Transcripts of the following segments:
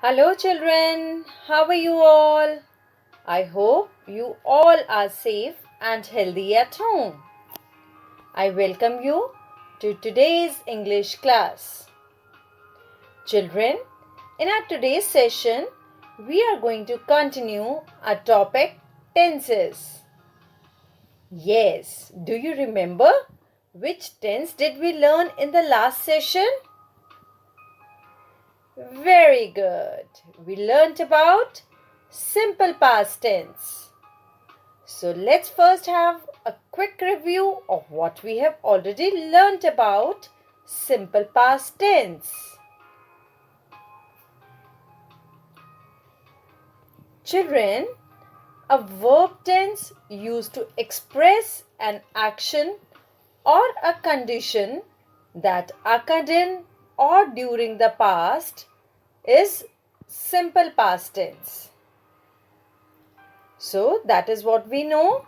Hello children, how are you all? I hope you all are safe and healthy at home. I welcome you to today's English class. Children, in our today's session, we are going to continue our topic tenses. Yes, do you remember which tense did we learn in the last session? Very good. We learnt about simple past tense. So let's first have a quick review of what we have already learnt about simple past tense. Children, a verb tense used to express an action or a condition that occurred in or during the past is simple past tense. So that is what we know,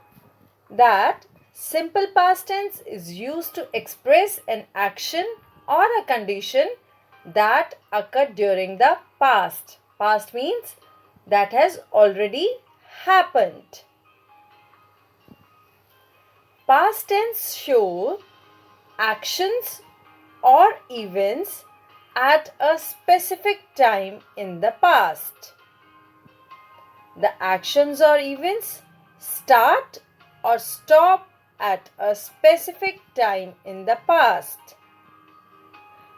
that simple past tense is used to express an action or a condition that occurred during the past. Past means that has already happened. Past tense show actions or events at a specific time in the past. The actions or events start or stop at a specific time in the past.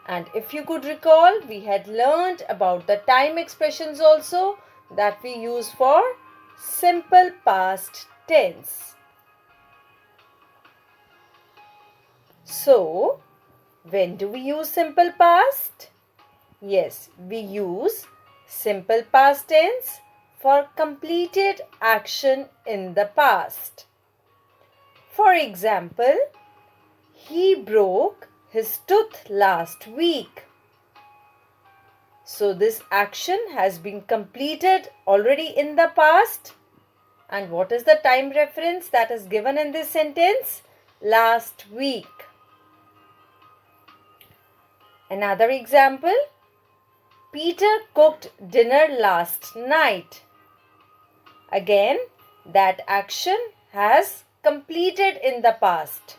And if you could recall, we had learned about the time expressions also that we use for simple past tense. So, when do we use simple past? Yes, we use simple past tense for completed action in the past. For example, he broke his tooth last week. So this action has been completed already in the past. And what is the time reference that is given in this sentence? Last week. Another example, Peter cooked dinner last night. Again, that action has completed in the past.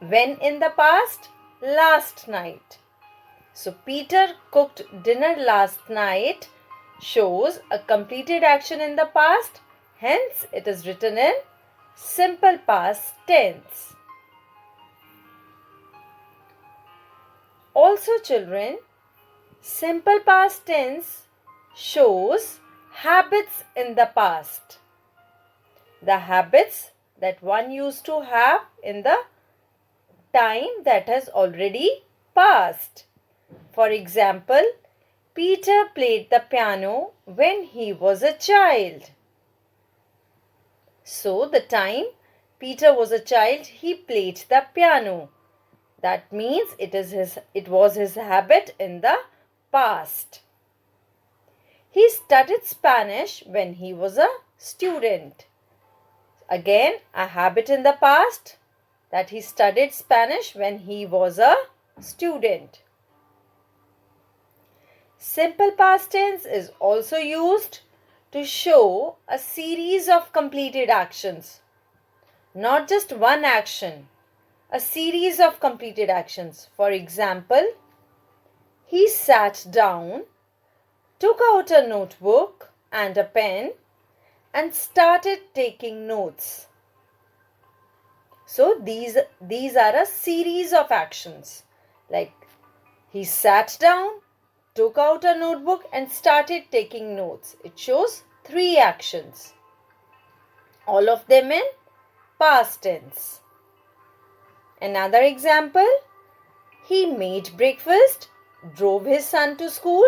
When in the past? Last night. So, Peter cooked dinner last night shows a completed action in the past. Hence, it is written in simple past tense. Also, children, simple past tense shows habits in the past. The habits that one used to have in the time that has already passed. For example, Peter played the piano when he was a child. So, the time Peter was a child, he played the piano. That means it was his habit in the past. He studied Spanish when he was a student. Again, a habit in the past that he studied Spanish when he was a student. Simple past tense is also used to show a series of completed actions. Not just one action, a series of completed actions. For example, he sat down, took out a notebook and a pen and started taking notes. So these are a series of actions. Like he sat down, took out a notebook and started taking notes. It shows 3 actions. All of them in past tense. Another example, he made breakfast, drove his son to school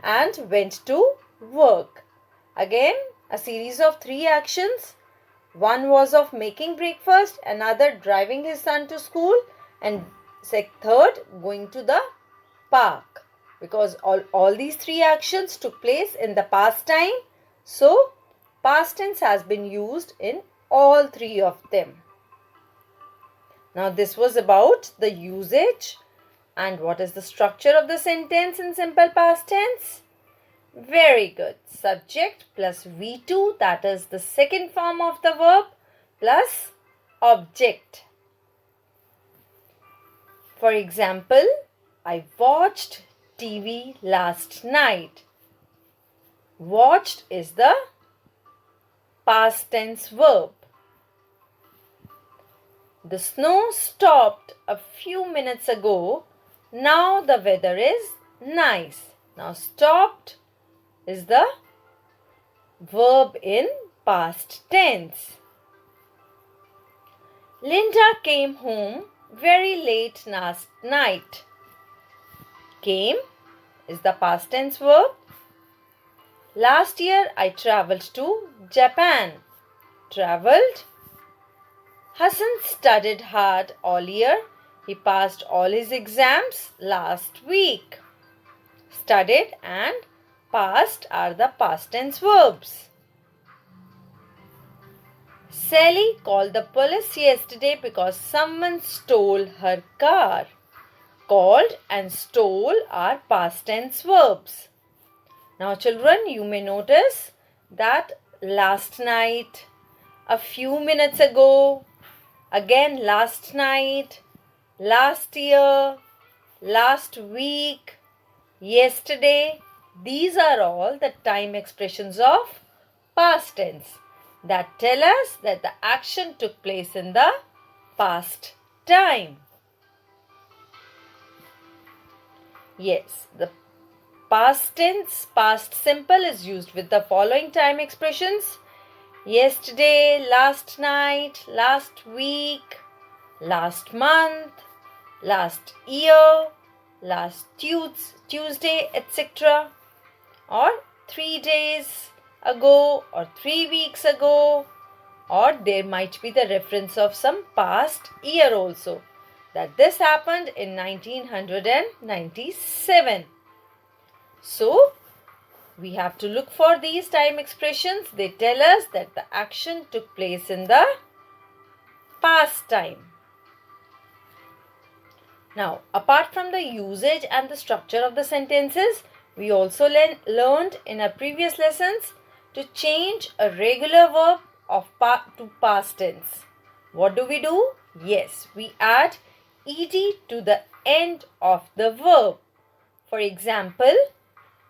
and went to work. Again, a series of 3 actions. One was of making breakfast, another driving his son to school, and third going to the park. Because all these 3 actions took place in the past time. So, past tense has been used in all 3 of them. Now, this was about the usage and what is the structure of the sentence in simple past tense. Very good. Subject plus V2, that is the second form of the verb, plus object. For example, I watched TV last night. Watched is the past tense verb. The snow stopped a few minutes ago. Now the weather is nice. Now stopped is the verb in past tense. Linda came home very late last night. Came is the past tense verb. Last year I travelled to Japan. Travelled. Hassan studied hard all year. He passed all his exams last week. Studied and passed are the past tense verbs. Sally called the police yesterday because someone stole her car. Called and stole are past tense verbs. Now children, you may notice that last night, a few minutes ago, again last night, last year, last week, yesterday, these are all the time expressions of past tense that tell us that the action took place in the past time. Yes, the past tense, past simple is used with the following time expressions: yesterday, last night, last week, last month, last year, last Tuesday, etc. Or 3 days ago or 3 weeks ago, or there might be the reference of some past year also, that this happened in 1997. So, we have to look for these time expressions. They tell us that the action took place in the past time. Now, apart from the usage and the structure of the sentences, we also learned in our previous lessons to change a regular verb to past tense. What do? Yes, we add ed to the end of the verb. For example,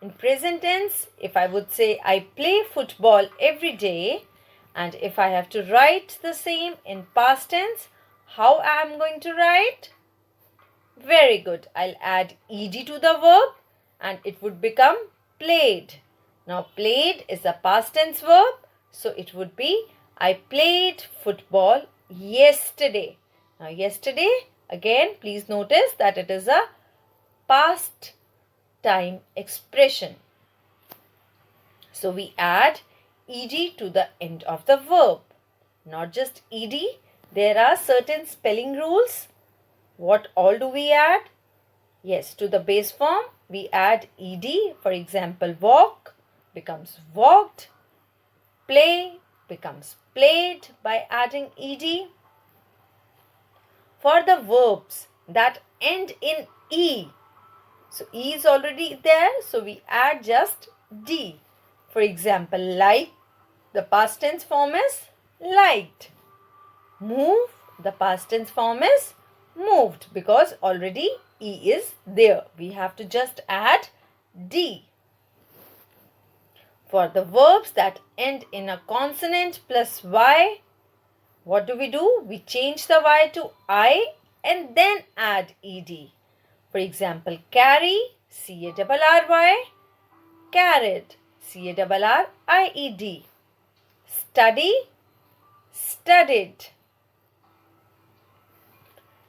in present tense, if I would say I play football every day, and if I have to write the same in past tense, how I am going to write? Very good. I'll add ed to the verb and it would become played. Now played is a past tense verb, so it would be I played football yesterday. Now yesterday, again please notice that it is a past time expression. So we add ed to the end of the verb. Not just ed, there are certain spelling rules. What all do we add? Yes, to the base form we add ed. For example, walk becomes walked. Play becomes played by adding ed. For the verbs that end in e, so e is already there, so we add just d. For example, like, the past tense form is liked. Move, the past tense form is moved, because already e is there. We have to just add d. For the verbs that end in a consonant plus y, what do? We change the y to I and then add ed. For example, carry, C-A-R-R-Y, carried, C-A-R-R-I-E-D. Study, studied.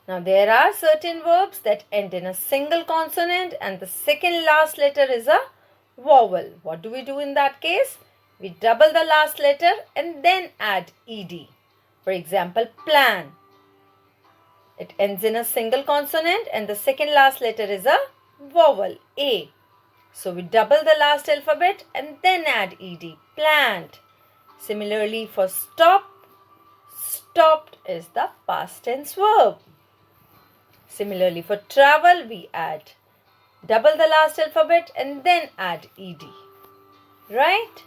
Now there are certain verbs that end in a single consonant and the second last letter is a vowel. What do we do in that case? We double the last letter and then add ed. For example, plan. It ends in a single consonant and the second last letter is a vowel, A. So we double the last alphabet and then add ed. Planned. Similarly for stop, stopped is the past tense verb. Similarly for travel, we add double the last alphabet and then add ed. Right?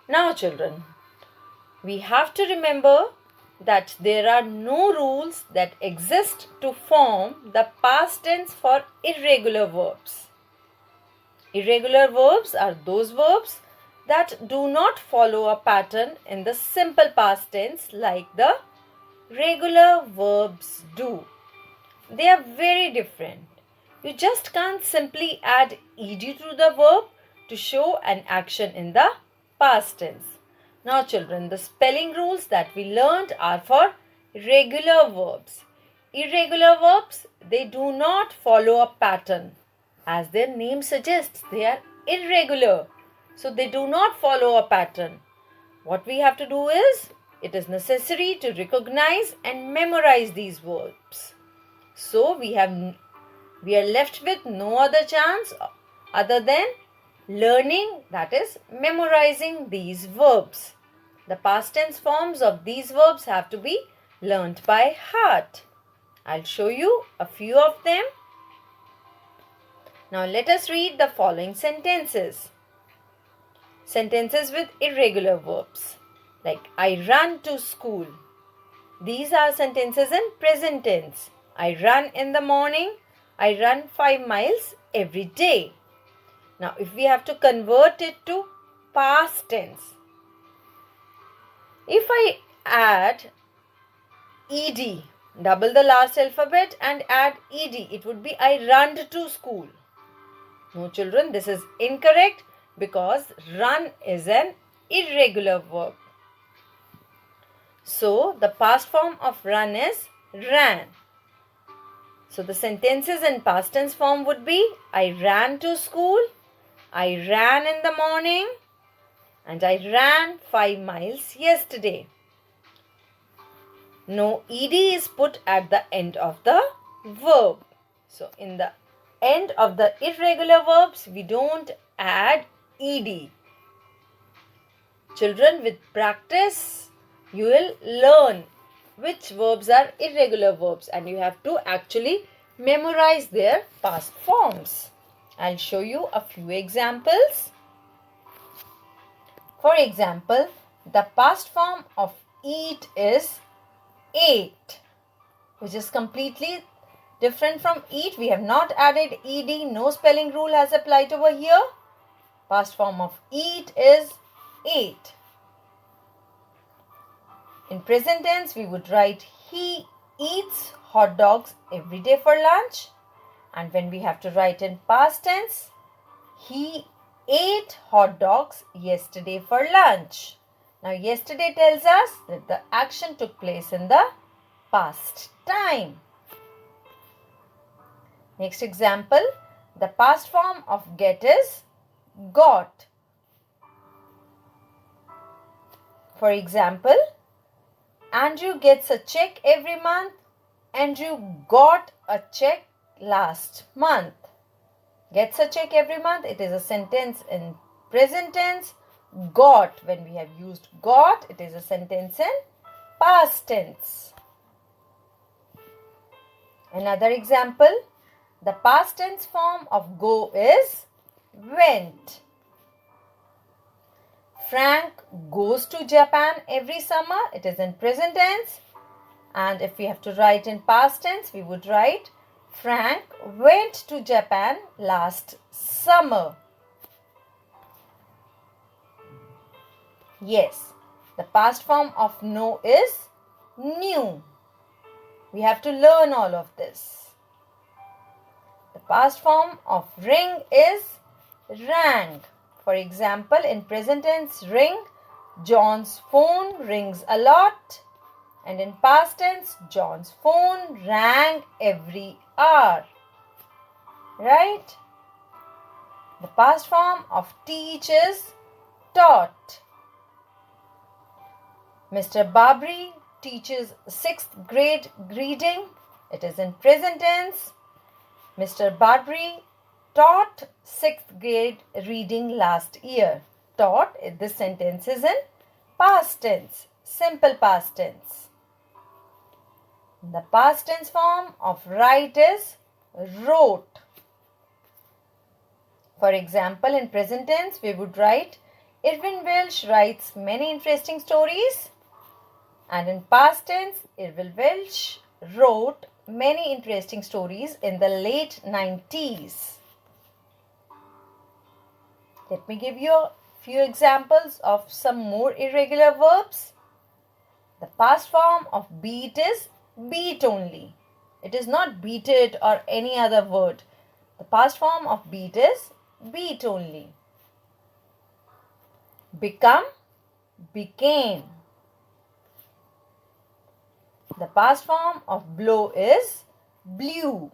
Now children, we have to remember that there are no rules that exist to form the past tense for irregular verbs. Irregular verbs are those verbs that do not follow a pattern in the simple past tense like the regular verbs do. They are very different. You just can't simply add ed to the verb to show an action in the past tense. Now children, the spelling rules that we learned are for regular verbs. Irregular verbs, they do not follow a pattern. As their name suggests, they are irregular. So they do not follow a pattern. What we have to do is, it is necessary to recognize and memorize these verbs. So we are left with no other chance other than learning, that is memorizing these verbs. The past tense forms of these verbs have to be learnt by heart. I'll show you a few of them. Now let us read the following sentences. Sentences with irregular verbs like I run to school. These are sentences in present tense. I run in the morning. I run 5 miles every day. Now if we have to convert it to past tense, if I add ed, double the last alphabet and add ed, it would be I run to school. No children, this is incorrect because run is an irregular verb. So the past form of run is ran. So the sentences in past tense form would be I ran to school, I ran in the morning, and I ran 5 miles yesterday. No ed is put at the end of the verb. So in the end of the irregular verbs, we don't add ed. Children, with practice, you will learn which verbs are irregular verbs and you have to actually memorize their past forms. I'll show you a few examples. For example, the past form of eat is ate, which is completely different from eat. We have not added ed. No spelling rule has applied over here. Past form of eat is ate. In present tense, we would write he eats hot dogs every day for lunch. And when we have to write in past tense, he ate hot dogs yesterday for lunch. Now, yesterday tells us that the action took place in the past time. Next example, the past form of get is got. For example, Andrew gets a check every month. Andrew got a check last month. Gets a check every month. It is a sentence in present tense. Got, when we have used got, it is a sentence in past tense. Another example, the past tense form of go is went. Frank goes to Japan every summer. It is in present tense. And if we have to write in past tense, we would write Frank went to Japan last summer. Yes, the past form of know is knew. We have to learn all of this. The past form of ring is rang. For example, in present tense, ring, John's phone rings a lot. And in past tense, John's phone rang every hour. Right? The past form of teach is taught. Mr. Babri teaches 6th grade reading. It is in present tense. Mr. Babri taught 6th grade reading last year. Taught, this sentence is in past tense, simple past tense. The past tense form of write is wrote. For example, in present tense, we would write, Irvin Welsh writes many interesting stories. And in past tense, Irvin Welsh wrote many interesting stories in the late 90s. Let me give you a few examples of some more irregular verbs. The past form of beat is beat only. It is not beated or any other word. The past form of beat is beat only. Become, became. The past form of blow is blew.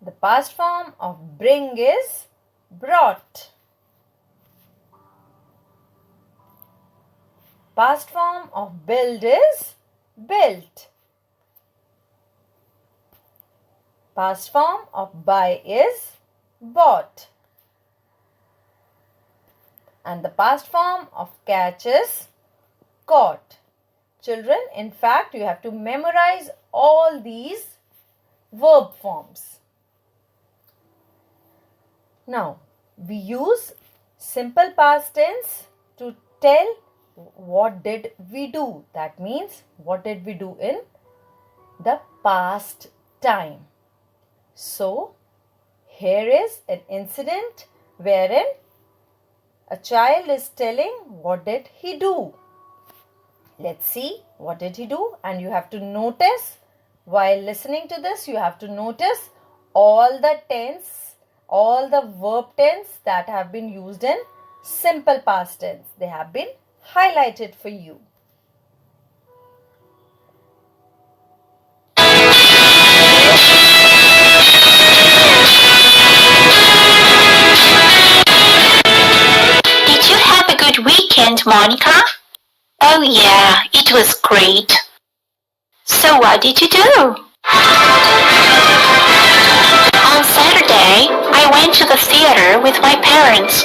The past form of bring is brought. Past form of build is built. Past form of buy is bought. And the past form of catch is caught. Children, in fact, you have to memorize all these verb forms. Now, we use simple past tense to tell what did we do. That means, what did we do in the past time. So, here is an incident wherein a child is telling what did he do. Let's see what did he do, and you have to notice, while listening to this, you have to notice all the tense, all the verb tense that have been used in simple past tense. They have been highlighted for you. Did you have a good weekend, Monica? Oh yeah, it was great. So what did you do? On Saturday, I went to the theater with my parents.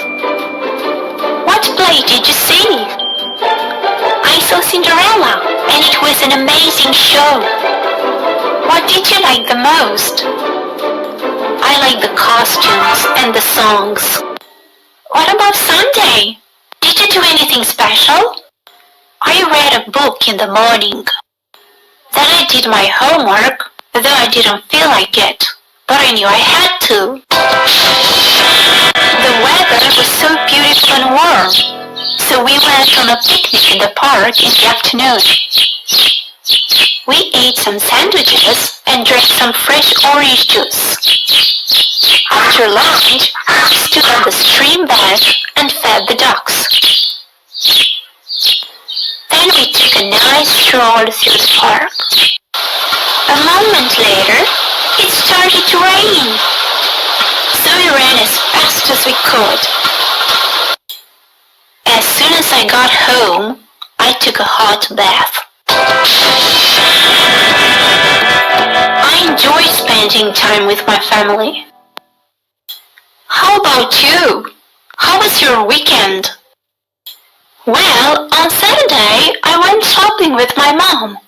What play did you see? I saw Cinderella, and it was an amazing show. What did you like the most? I like the costumes and the songs. What about Sunday? Did you do anything special? I read a book in the morning. Then I did my homework, though I didn't feel like it, but I knew I had to. The weather was so beautiful and warm, so we went on a picnic in the park in the afternoon. We ate some sandwiches and drank some fresh orange juice. After lunch, we stood on the stream bank and fed the ducks. Then we took a nice stroll through the park. A moment later, it started to rain, so we ran as fast as we could. As soon as I got home, I took a hot bath. I enjoy spending time with my family. How about you? How was your weekend? Well, on Saturday, I went shopping with my mom.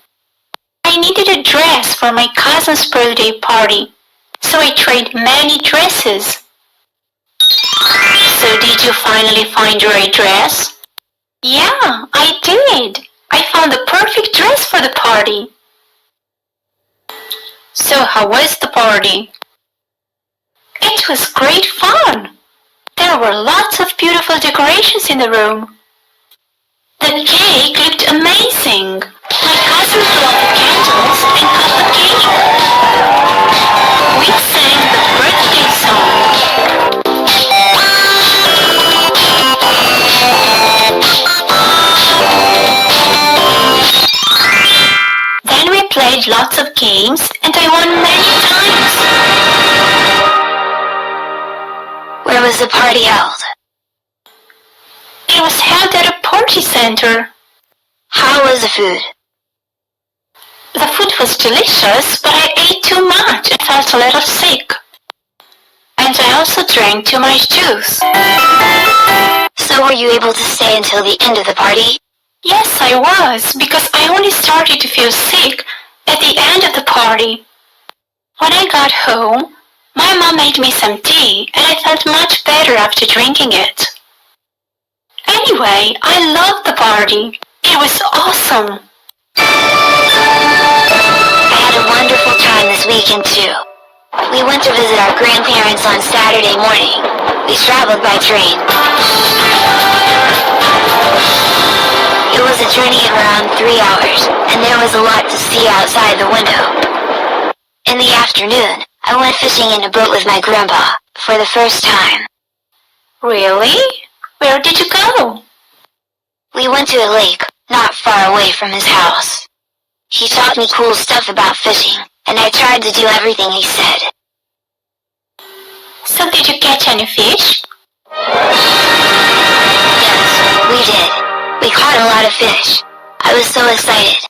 I needed a dress for my cousin's birthday party, so I tried many dresses. So did you finally find your right dress? Yeah, I did. I found the perfect dress for the party. So how was the party? It was great fun. There were lots of beautiful decorations in the room. The cake looked amazing. My cousin blew out the candles and cut the cake. We sang the birthday song. Then we played lots of games and I won many times. Where was the party held? It was held at a party center. How was the food? The food was delicious, but I ate too much and felt a little sick. And I also drank too much juice. So were you able to stay until the end of the party? Yes, I was, because I only started to feel sick at the end of the party. When I got home, My mom made me some tea and I felt much better after drinking it. Anyway, I loved the party. It was awesome. I had a wonderful time this weekend too. We went to visit our grandparents on Saturday morning. We traveled by train. It was a journey of around 3 hours, and there was a lot to see outside the window. In the afternoon, I went fishing in a boat with my grandpa for the first time. Really? Where did you go? We went to a lake not far away from his house. He taught me cool stuff about fishing, and I tried to do everything he said. So did you catch any fish? Yes, we did. We caught a lot of fish. I was so excited.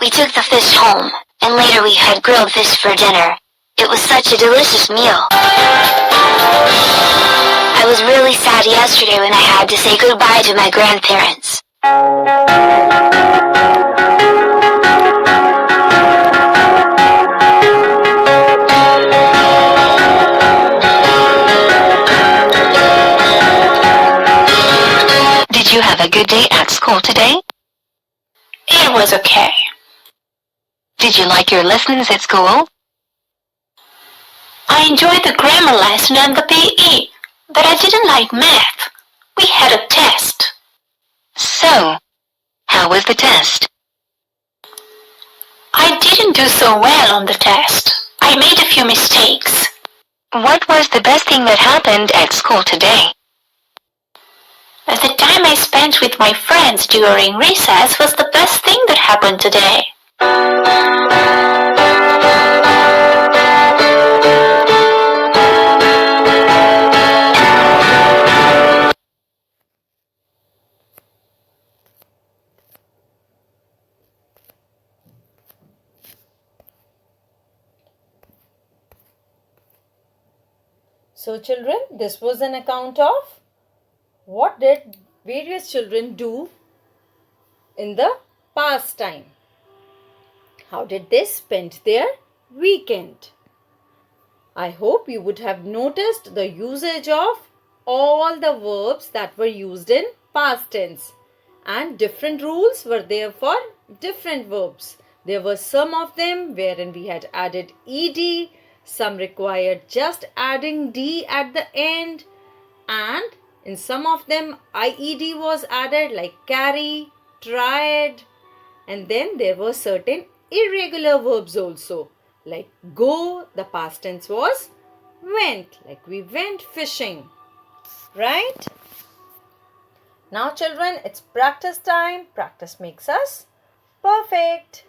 We took the fish home, and later we had grilled fish for dinner. It was such a delicious meal. I was really sad yesterday when I had to say goodbye to my grandparents. Did you have a good day at school today? It was okay. Did you like your lessons at school? I enjoyed the grammar lesson and the PE, but I didn't like math. We had a test. So, how was the test? I didn't do so well on the test. I made a few mistakes. What was the best thing that happened at school today? The time I spent with my friends during recess was the best thing that happened today. So children, this was an account of what did various children do in the past time. How did they spend their weekend? I hope you would have noticed the usage of all the verbs that were used in past tense, and different rules were there for different verbs. There were some of them wherein we had added ed, some required just adding d at the end, and in some of them IED was added like carry, tried, and then there were certain irregular verbs also like go, the past tense was went, like we went fishing, right? Now children, it's practice time. Practice makes us perfect.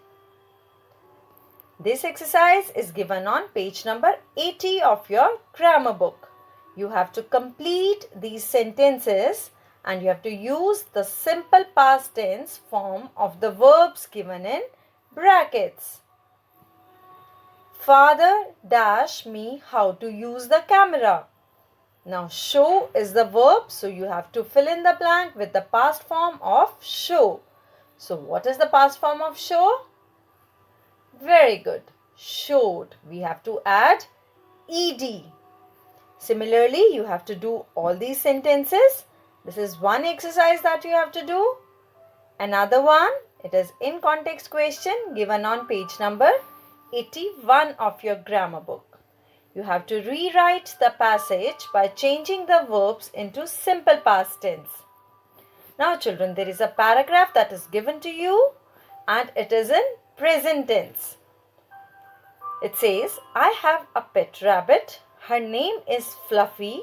This exercise is given on page number 80 of your grammar book. You have to complete these sentences and you have to use the simple past tense form of the verbs given in brackets. Father dash me how to use the camera. Now show is the verb, so you have to fill in the blank with the past form of show. So what is the past form of show? Very good. Showed. We have to add ed. Similarly, you have to do all these sentences. This is one exercise that you have to do. Another one, it is in context question given on page number 81 of your grammar book. You have to rewrite the passage by changing the verbs into simple past tense. Now children, there is a paragraph that is given to you and it is in present tense. It says, I have a pet rabbit. Her name is Fluffy.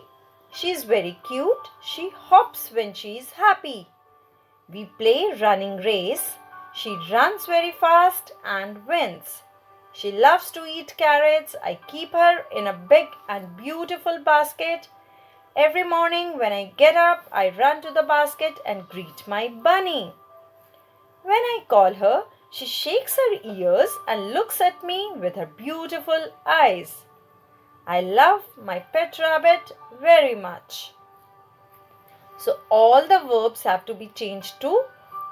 She is very cute. She hops when she is happy. We play running race. She runs very fast and wins. She loves to eat carrots. I keep her in a big and beautiful basket. Every morning when I get up, I run to the basket and greet my bunny. When I call her, she shakes her ears and looks at me with her beautiful eyes. I love my pet rabbit very much. So all the verbs have to be changed to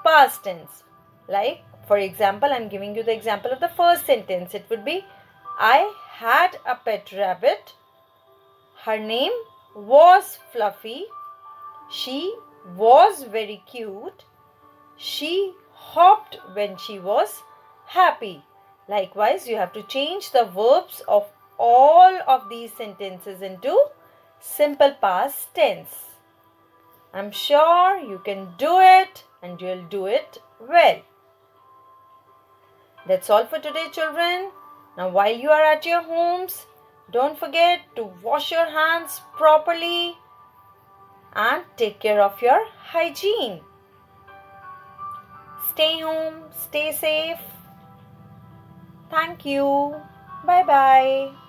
past tense. Like, for example, I'm giving you the example of the first sentence. It would be, I had a pet rabbit. Her name was Fluffy. She was very cute. She hopped when she was happy. Likewise, you have to change the verbs of all of these sentences into simple past tense. I'm sure you can do it and you'll do it well. That's all for today, children. Now, while you are at your homes, don't forget to wash your hands properly and take care of your hygiene. Stay home, stay safe. Thank you. Bye bye.